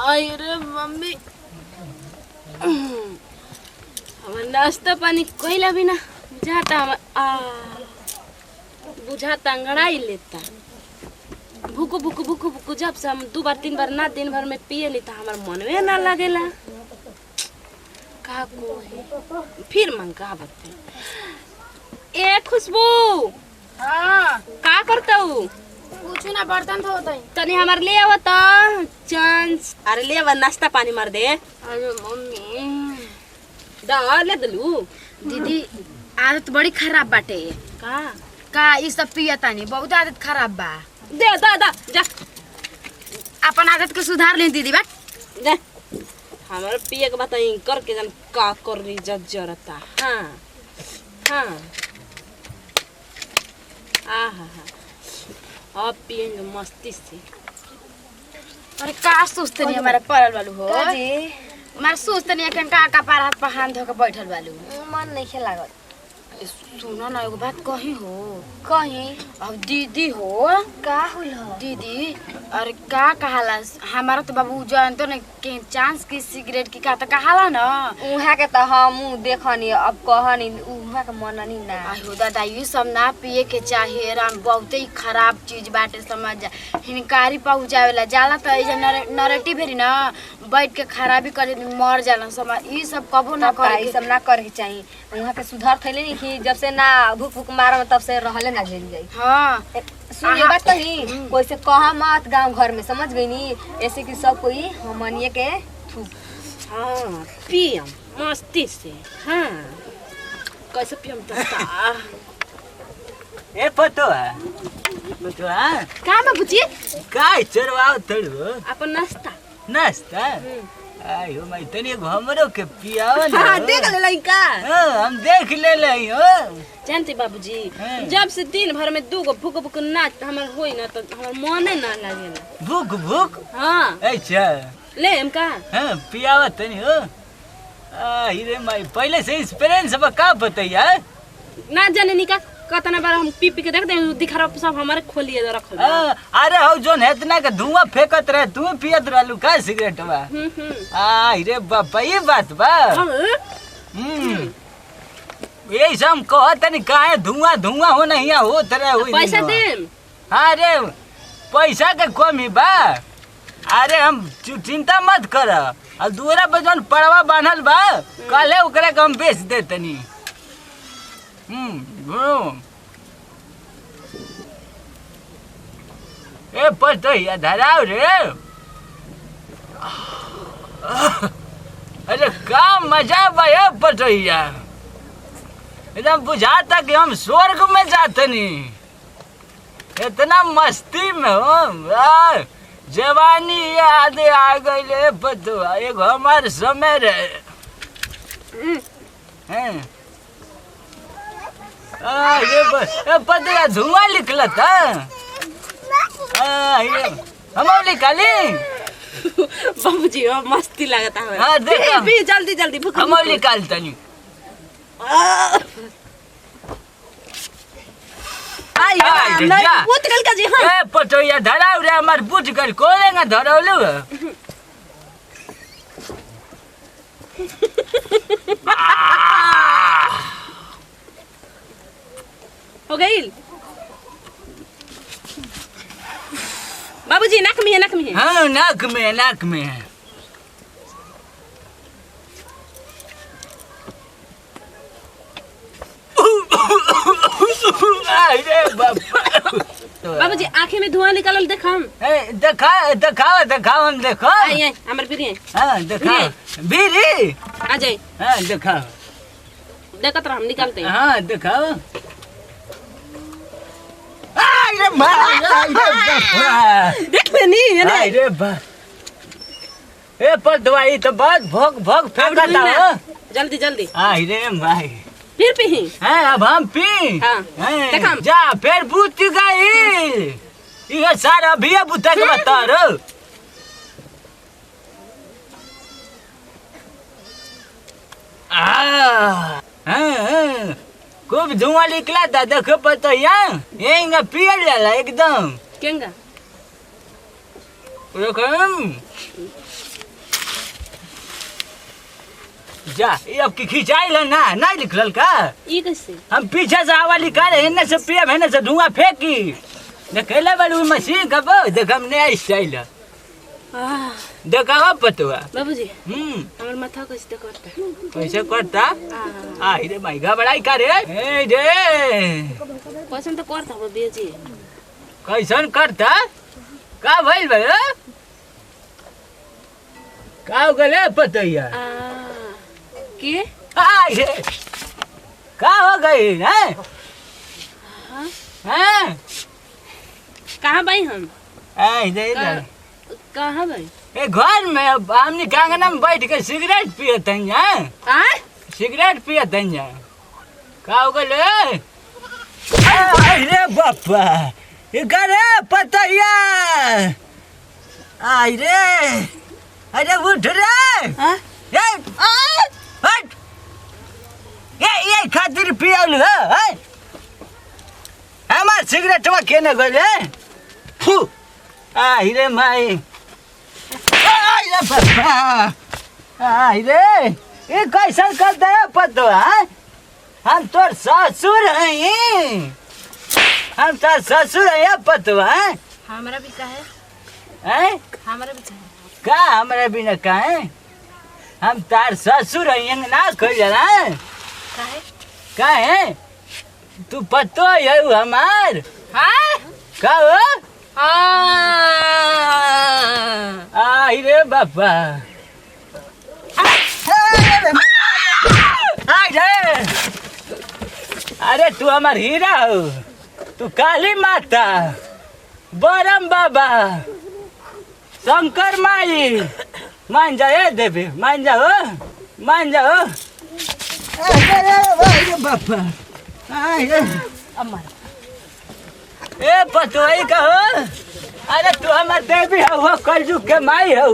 अरे मम्मी हमार नाश्ता पानी कोइला भी ना बुझाता बुझाता अंगड़ाई लेता भूकू भूकू भूकू भूकू जब से हम 2 बार 3 बार ना दिन भर में पिए ली तो हमार मन में ना लगेला का को फिर मन का बते ए खुशबू। हाँ का करता हूँ कुछ ना बर्तन धोता है तनी हमार ले आव त चांस अरे ले आव नाश्ता पानी मार दे। अरे मम्मी दा ले दलू दीदी आदत बड़ी खराब बाटे का ई सब पियता नहीं बहुत आदत खराब बा। दे दा दा जा अपन आदत के सुधार ले दीदी बा दे हमारे पिए के बात ही करके जन का कर रही जरता। हाँ हाँ आहा अब पिएंगे मस्ती से। अरे का सुस्त नहीं हमारे परल वालू हो हमारे सुस्त नहीं है का पार हाथ पर हाथ धो के बैठल वालू मन नहीं लागत। सुनो ना एगो बात कही हो कहीं अब दीदी हो का होल हो दीदी अरे का कहाला हमारा तो बाबू जानतो ना के चांस की सिगरेट की का तो कहाला ना उहा के तो हम देखनी अब कहनी उहा के मननी ना। आयो दादा ये सब ना पिए के चाहिए राम बहुत ही खराब चीज बाटे समझ जा हिनकारी पहुंचावेला जाला तो ऐसे नरेटिव भेरी ना बैठ के खराबी करे मर जाला समझ ई सब कबो ना करे ई सब ना करे के चाहिए। उहा के सुधार थैले नहीं कि जब से ना भूख भूख मारम तब से रहले ना झेल जाई। हां सुन ये बात कही कोई से कहा मत गांव घर में समझ गई नी ऐसे कि सब कोई हमनिए के थू। हाँ पियम मस्ती से। हाँ कैसे पियम तो ए पतोआ बतवा का बाबूजी काय चरवाव थड़ो अपन नाश्ता नाश्ता आयो मैं तनी हमरो के पियाव ना। हाँ देख ले लइका हम देख ले लई हो जानते बाबूजी हाँ। जब से दिन भर में 2 गो भूक भूक नाच हमर होई ना तो हमर मने ना लागेला। भूख भूख हाँ अच्छा ले हम का हां पियाव तनी हो रे मैं पहले से एक्सपीरियंस अब का बताइए ना जाने निका कतना बार हम पी पी के देख दे दिखा सब हमारे खोलिए रखल। अरे हो जोन इतना के धुआं फेंकत रहे तू पियत रहलू का सिगरेट बा रे बाबा ये बात बा यही सब कहत नहीं काहे धुआं धुआं हो नहीं होत रहे हुई पैसा दे। अरे पैसा के कमी बा अरे हम चिंता मत कर और दूरा पे जोन पड़वा बांधल बा कल ओकरा के हम बेच दे तनी। ए पतोहिया धराव रे अरे का मजा बा ये पतोहिया एकदम बुझाता कि हम स्वर्ग में जाते नहीं इतना मस्ती में हो जवानी याद आ गई ले पतोहा एक हमारे समय रहे ये पतोहिया धुआं निकला था हम निकाली बाबूजी अब मस्ती लागता है। हाँ देखो भी जल्दी जल्दी भूख हम निकाल तनी पूत कल का जी। हाँ ए पटोया धराव रे हमार पूछ कर कोलेगा धरावलू हो गई बाबूजी नाक में है नाक में है। हाँ नाक में है बाबूजी आंखें में धुआं निकलल देख हम दिखाओ हम देखो आई हमर बीरी हाँ दिखाओ बीरी आ जाए हाँ दिखाओ देखत रह हम निकालते हैं। हाँ दिखाओ देख ले नहीं है ना रे बा ए पर दवाई तो बहुत भोग भोग फेंका था जल्दी जल्दी आई रे माई फिर पी हैं अब हम पी हाँ, हैं, देखम। जा फिर बूत गई ये सारा भी बुता के बता रो खूब धुआं निकला था देखो पता यहाँ पियल जाला एकदम केंगा देखो जा ये अब की खिंचाई ल ना नहीं लिखल का ई कैसे हम पीछे से हवा निकाले हेने से पिए हेने से धुआं फेंकी देखेला बड़ी मशीन का बो देख हम नया स्टाइल है देखा पतवा बाबूजी हमर माथा कैसे करता कैसे करता आई रे भाई घबराई का रे ए रे कैसे तो करता बाबूजी कैसन करता का भइल बे का हो गले पतैया के आई रे का हो गई है हैं कहाँ भाई हम आई रे कहाँ भाई ए घर में अब हमनी कांगना में बैठ के सिगरेट पिए तंजा सिगरेट पिए तंजा का हो गले अरे बापा ये करे पतैया आई रे अरे उठ रे ए हट ये खातिर पियल है हमार सिगरेटवा केने गले फू आई रे माई आई रे बाबा आई रे ये कैसा करता है पतो हम तोर ससुर हैं हम तोर ससुर हैं पतो हमारा भी का है हमारा भी का का हमरा भी न का है हम तार ससुर हैं ना कह जरा का है तू पतो है हमार का हो आई रे बापा अरे तू हमार हीरा हो तू काली माता बरम बाबा शंकर माई मान जा देवी मान जा अरे बापा ए पतोई कहो अरे तू हमार देवी हो कलजुग के माई हो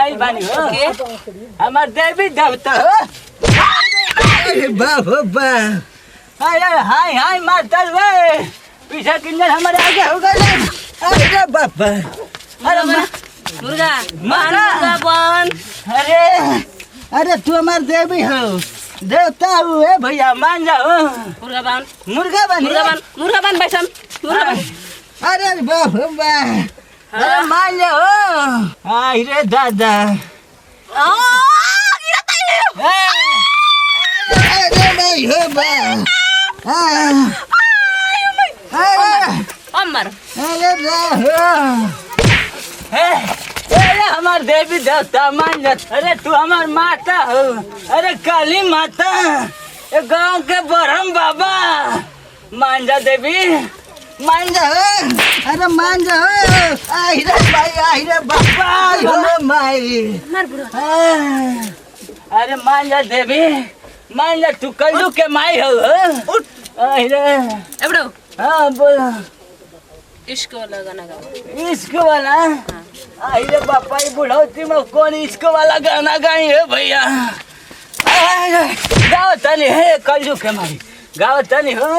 आई बानी हो हमार देवी देवता हो अरे बाबा बा अरे हाय हाय मारता वे पीछे किन्नर हमारे आगे हो गए अरे बाबा अरे मुर्गा मारा बन अरे अरे तू हमार देवी हो देवता हुए भैया मान जाओ मुर्गा बन बैठम अरे बाबा अरे मान जाओ आई रे दादा अरे नहीं हो बा अमर अरे हमार देवी देवता मान जा अरे तू हमार माता हो अरे काली माता ये गांव के बरहम बाबा मान जा देवी मान जा अरे मान जा आई रे भाई आई रे बाबा हो माई अरे मान जा देवी मान जा तू कल्लू के माई हो आई रे एबड़ो हाँ बोला इश्क वाला गाना गाओ इश्क वाला आई रे बापा ये बुढ़ौती में कौन इश्क वाला गाना गाई है भैया गाओ तनी है कलजू के मारी गाओ तनी हो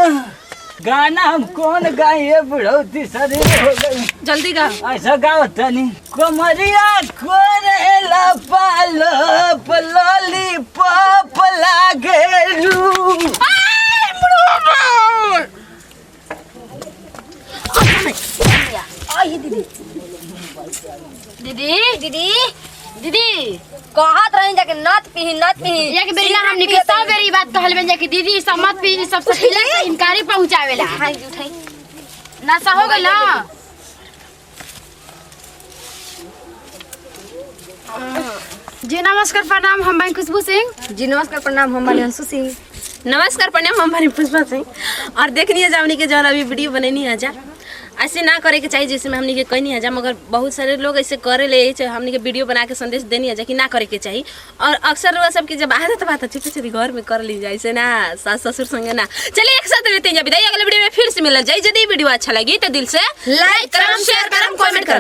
गाना हम कौन गाई है बुढ़ौती शरीर हो गई जल्दी गाओ ऐसा गाओ तनी कोमरिया कोरेला पालप लॉलीपॉप लागेलू दीदी दीदी दीदी कहत रही जाके नत पीही एक बेरी ना हमनी के सब बेरी बात कहल बन जाके दीदी सब मत पी सबसे पहले से इनकारी पहुंचावेला उठाई नशा हो गइल ना जी नमस्कार प्रणाम हम बहन खुशबू सिंह जी नमस्कार प्रणाम हम अंशु सिंह नमस्कार प्रणाम हमारी पुष्पा सिंह और देखनी जामनी के जौन अभी वीडियो बनैनी है जा ऐसे ना करे के चाहिए जैसे में हमनी के कहनी है जा मगर बहुत सारे लोग ऐसे करे ले हमनी के वीडियो बना के संदेश देनी है जा कि ना करे के चाहिए और अक्सर वो सब की जब आदत बात है छोटे छोटे घर में कर ली जाए ऐसे ना सास ससुर संगे ना चलिए एक साथ लेते हैं विदाई अगले वीडियो में फिर से मिल जाए यदि वीडियो अच्छा लगी तो दिल से लाइक करम शेयर करम कमेंट करम।